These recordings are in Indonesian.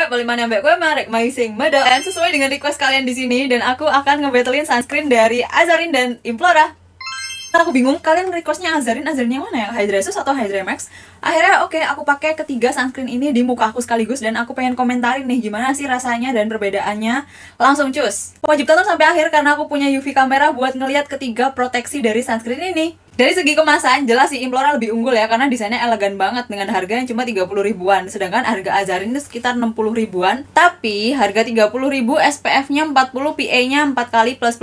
balik mana mbak gue marek maising medal. Dan sesuai dengan request kalian di sini, dan aku akan ngebattlein sunscreen dari Azarin dan Implora. Aku bingung kalian requestnya Azarin yang mana ya, Hydrasus atau Hydramax. Akhirnya oke, aku pakai ketiga sunscreen ini di muka aku sekaligus, dan aku pengen komentarin nih gimana sih rasanya dan perbedaannya. Langsung cus. Wajib tonton sampai akhir karena aku punya UV kamera buat ngelihat ketiga proteksi dari sunscreen ini. Dari segi kemasan, jelas sih Implora lebih unggul ya, karena desainnya elegan banget dengan harga yang cuma 30 ribuan. Sedangkan harga Azarin itu sekitar 60 ribuan. Tapi harga 30 ribu, SPF-nya 40, PA-nya 4 kali plus.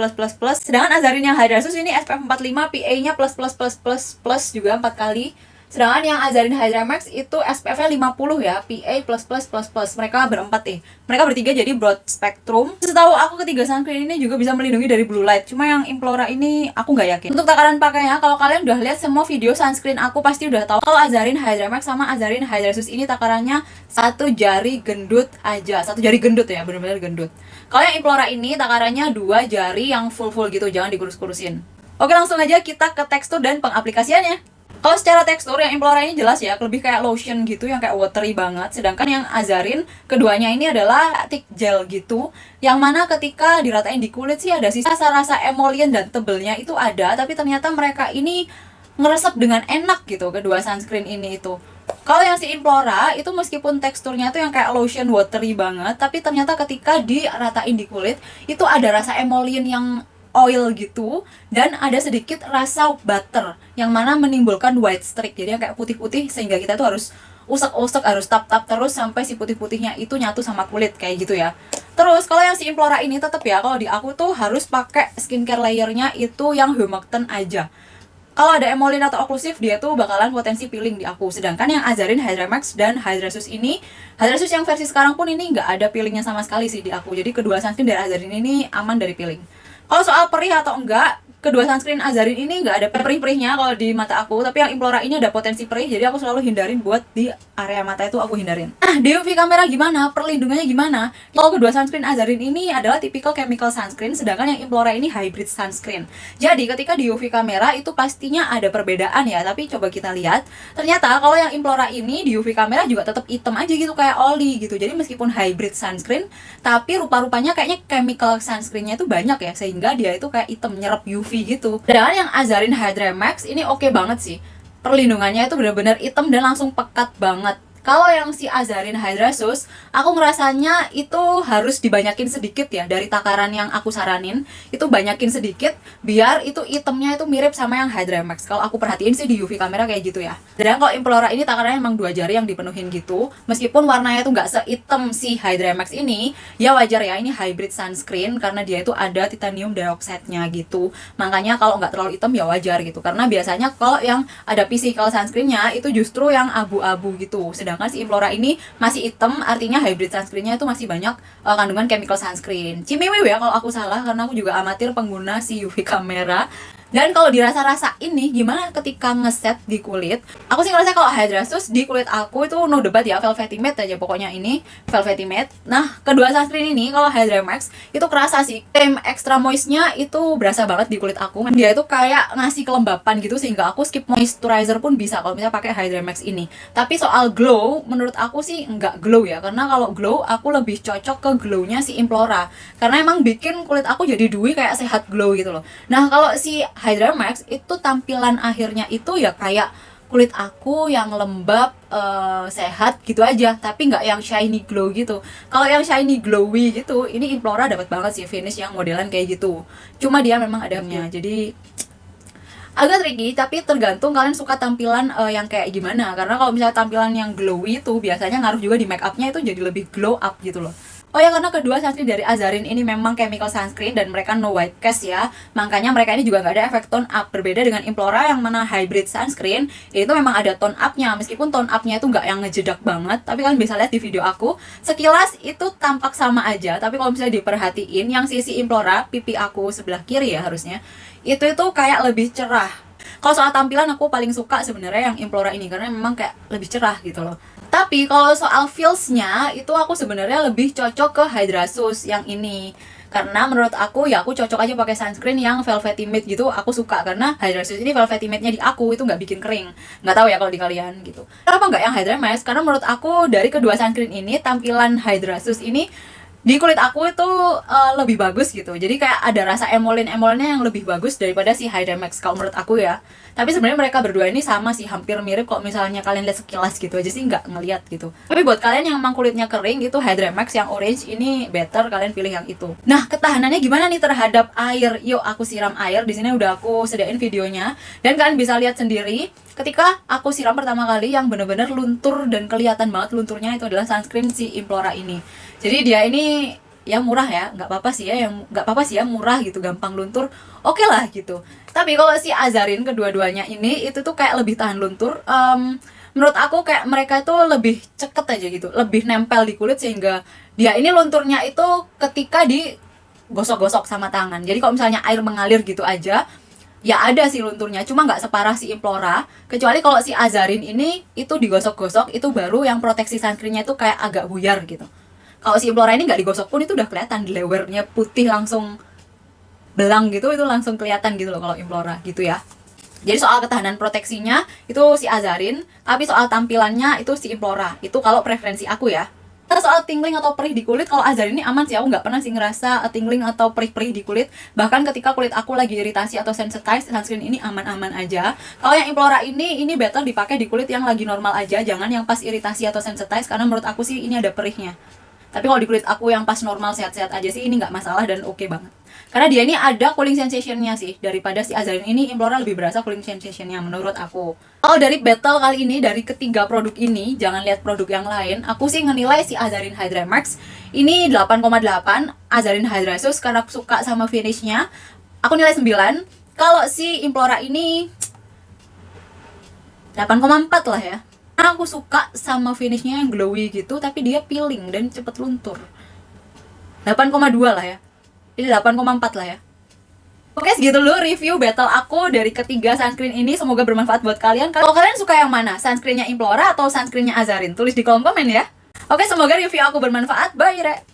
Sedangkan Azarin yang Hydrasus ini SPF 45, PA-nya plus juga 4 kali. Sedangkan yang Azarin Hydramax itu SPF-nya 50 ya, PA plus. Mereka berempat nih. Mereka bertiga jadi broad spectrum. Setahu aku ketiga sunscreen ini juga bisa melindungi dari blue light. Cuma yang Implora ini aku nggak yakin. Untuk takaran pakainya, kalau kalian udah lihat semua video sunscreen aku pasti udah tahu kalau Azarin Hydramax sama Azarin Hydrasus ini takarannya satu jari gendut aja. Satu jari gendut ya, bener-bener gendut. Kalau yang Implora ini takarannya 2 jari yang full gitu, jangan dikurus-kurusin. Oke, langsung aja kita ke tekstur dan pengaplikasiannya. Kalau secara tekstur yang Implora ini jelas ya, lebih kayak lotion gitu, yang kayak watery banget. Sedangkan yang Azarin, keduanya ini adalah thick gel gitu, yang mana ketika diratain di kulit sih ada sih rasa emollient dan tebelnya itu ada, tapi ternyata mereka ini ngeresep dengan enak gitu, kedua sunscreen ini itu. Kalau yang si Implora itu meskipun teksturnya tuh yang kayak lotion watery banget, tapi ternyata ketika diratain di kulit itu ada rasa emollient yang oil gitu, dan ada sedikit rasa butter yang mana menimbulkan white streak, jadi yang kayak putih-putih, sehingga kita tuh harus usek-usek, harus tap-tap terus sampai si putih-putihnya itu nyatu sama kulit kayak gitu ya. Terus kalau yang si Implora ini tetap ya, kalau di aku tuh harus pakai skincare layernya itu yang humectant aja. Kalau ada emollient atau oklusif, dia tuh bakalan potensi peeling di aku. Sedangkan yang Azarin Hydramax dan Hydrasus ini, Hydrasus yang versi sekarang pun ini nggak ada peelingnya sama sekali sih di aku. Jadi kedua sunscreen dari Azarin ini aman dari peeling. Kalau soal perih atau enggak, kedua sunscreen Azarin ini nggak ada perih-perihnya kalau di mata aku. Tapi yang Implora ini ada potensi perih, jadi aku selalu hindarin buat di area mata itu aku hindarin. Nah, di UV kamera gimana? Perlindungannya gimana? Kalau kedua sunscreen Azarin ini adalah typical chemical sunscreen, sedangkan yang Implora ini hybrid sunscreen. Jadi ketika di UV kamera itu pastinya ada perbedaan ya, tapi coba kita lihat. Ternyata kalau yang Implora ini di UV kamera juga tetap hitam aja gitu, kayak oli gitu. Jadi meskipun hybrid sunscreen, tapi rupa-rupanya kayaknya chemical sunscreennya itu banyak ya, sehingga dia itu kayak hitam nyerap UV gitu. Sedangkan yang Azarin Hydramax ini oke banget sih. Perlindungannya itu benar-benar hitam dan langsung pekat banget. Kalau yang si Azarin Hydrasus, aku ngerasanya itu harus dibanyakin sedikit ya, dari takaran yang aku saranin. Itu banyakin sedikit, biar itu itemnya itu mirip sama yang Hydramax. Kalau aku perhatiin sih di UV kamera kayak gitu ya. Dan kalau Implora ini takarannya emang 2 jari yang dipenuhin gitu. Meskipun warnanya tuh nggak se-item si Hydramax ini, ya wajar ya, ini hybrid sunscreen karena dia itu ada titanium dioxide-nya gitu. Makanya kalau nggak terlalu hitam ya wajar gitu. Karena biasanya kalau yang ada physical sunscreen-nya itu justru yang abu-abu gitu. Sedangkan si Implora ini masih hitam, artinya hybrid sunscreen-nya itu masih banyak kandungan chemical sunscreen. Cimiwiw ya kalau aku salah, karena aku juga amatir pengguna si UV kamera. Dan kalau dirasa-rasain nih, gimana ketika ngeset di kulit? Aku sih ngerasa kalau Hydrasus di kulit aku itu no debat ya, velvety matte aja pokoknya, ini velvety matte. Nah, kedua sunscreen ini kalau Hydramax itu kerasa sih, cream extra moist-nya itu berasa banget di kulit aku. Dia itu kayak ngasih kelembapan gitu, sehingga aku skip moisturizer pun bisa kalau misalnya pakai Hydramax ini. Tapi soal glow, menurut aku sih nggak glow ya, karena kalau glow aku lebih cocok ke glow-nya si Implora, karena emang bikin kulit aku jadi dewy, kayak sehat glow gitu loh. Nah, kalau si Hydramax itu tampilan akhirnya itu ya kayak kulit aku yang lembab, sehat gitu aja, tapi nggak yang shiny glow gitu. Kalau yang shiny glowy gitu, ini Implora dapat banget sih finish yang modelan kayak gitu. Cuma dia memang adanya, jadi agak tricky, tapi tergantung kalian suka tampilan yang kayak gimana. Karena kalau misalnya tampilan yang glowy itu biasanya ngaruh juga di make upnya, itu jadi lebih glow up gitu loh. Oh ya, karena kedua sunscreen dari Azarin ini memang chemical sunscreen dan mereka no white cast ya, makanya mereka ini juga nggak ada efek tone up. Berbeda dengan Implora yang mana hybrid sunscreen, itu memang ada tone up-nya. Meskipun tone up-nya itu nggak yang ngejedak banget, tapi kalian bisa lihat di video aku, sekilas itu tampak sama aja. Tapi kalau misalnya diperhatiin, yang sisi Implora, pipi aku sebelah kiri ya harusnya, itu kayak lebih cerah. Kalau soal tampilan aku paling suka sebenarnya yang Implora ini, karena memang kayak lebih cerah gitu loh. Tapi kalau soal feels-nya itu aku sebenarnya lebih cocok ke Hydrasus yang ini. Karena menurut aku ya aku cocok aja pakai sunscreen yang velvety matte gitu. Aku suka karena Hydrasus ini velvety matte-nya di aku itu nggak bikin kering. Nggak tahu ya kalau di kalian gitu. Kenapa nggak yang Hydra Max? Karena menurut aku dari kedua sunscreen ini tampilan Hydrasus ini di kulit aku itu lebih bagus gitu. Jadi kayak ada rasa emolin-emolnya yang lebih bagus daripada si Hydra Max kalau menurut aku ya. Tapi sebenarnya mereka berdua ini sama sih, hampir mirip kok misalnya kalian lihat sekilas gitu aja sih, nggak ngeliat gitu. Tapi buat kalian yang emang kulitnya kering gitu, Hydra Max yang orange ini better, kalian pilih yang itu. Nah, ketahanannya gimana nih terhadap air? Yuk aku siram air. Di sini udah aku sediain videonya dan kalian bisa lihat sendiri. Ketika aku siram pertama kali yang bener-bener luntur dan kelihatan banget lunturnya itu adalah sunscreen si Implora ini. Jadi dia ini ya murah ya, nggak apa-apa sih ya, yang nggak apa-apa sih ya, murah gitu, gampang luntur, oke lah gitu. Tapi kalau si Azarin kedua-duanya ini itu tuh kayak lebih tahan luntur. Menurut aku kayak mereka itu lebih ceket aja gitu, lebih nempel di kulit sehingga dia ini lunturnya itu ketika digosok-gosok sama tangan. Jadi kalau misalnya air mengalir gitu aja, ya ada sih lunturnya, cuma nggak separah si Implora. Kecuali kalau si Azarin ini itu digosok-gosok, itu baru yang proteksi sunscreennya itu kayak agak buyar gitu. Kalau si Implora ini nggak digosok pun itu udah kelihatan, lewernya putih langsung belang gitu, itu langsung kelihatan gitu loh kalau Implora gitu ya. Jadi soal ketahanan proteksinya itu si Azarin, tapi soal tampilannya itu si Implora. Itu kalau preferensi aku ya. Terus soal tingling atau perih di kulit, kalau Azarin ini aman sih, aku nggak pernah sih ngerasa tingling atau perih-perih di kulit. Bahkan ketika kulit aku lagi iritasi atau sensitized, sunscreen ini aman-aman aja. Kalau yang Implora ini better dipakai di kulit yang lagi normal aja, jangan yang pas iritasi atau sensitized, karena menurut aku sih ini ada perihnya. Tapi kalau di kulit aku yang pas normal sehat-sehat aja sih ini nggak masalah dan oke banget. Karena dia ini ada cooling sensation-nya sih. Daripada si Azarin ini, Implora lebih berasa cooling sensation-nya menurut aku. Kalau dari battle kali ini, dari ketiga produk ini, jangan lihat produk yang lain, aku sih ngenilai si Azarin Hydra Max ini 8,8. Azarin Hydrasus karena aku suka sama finish-nya, aku nilai 9. Kalau si Implora ini 8,4 lah ya. Karena aku suka sama finishnya yang glowy gitu, tapi dia peeling dan cepet luntur. 8,2 lah ya. Ini 8,4 lah ya. Oke, segitu dulu review battle aku dari ketiga sunscreen ini. Semoga bermanfaat buat kalian. Kalau kalian suka yang mana? Sunscreennya Implora atau sunscreennya Azarin? Tulis di kolom komen ya. Oke, semoga review aku bermanfaat. Bye, Re.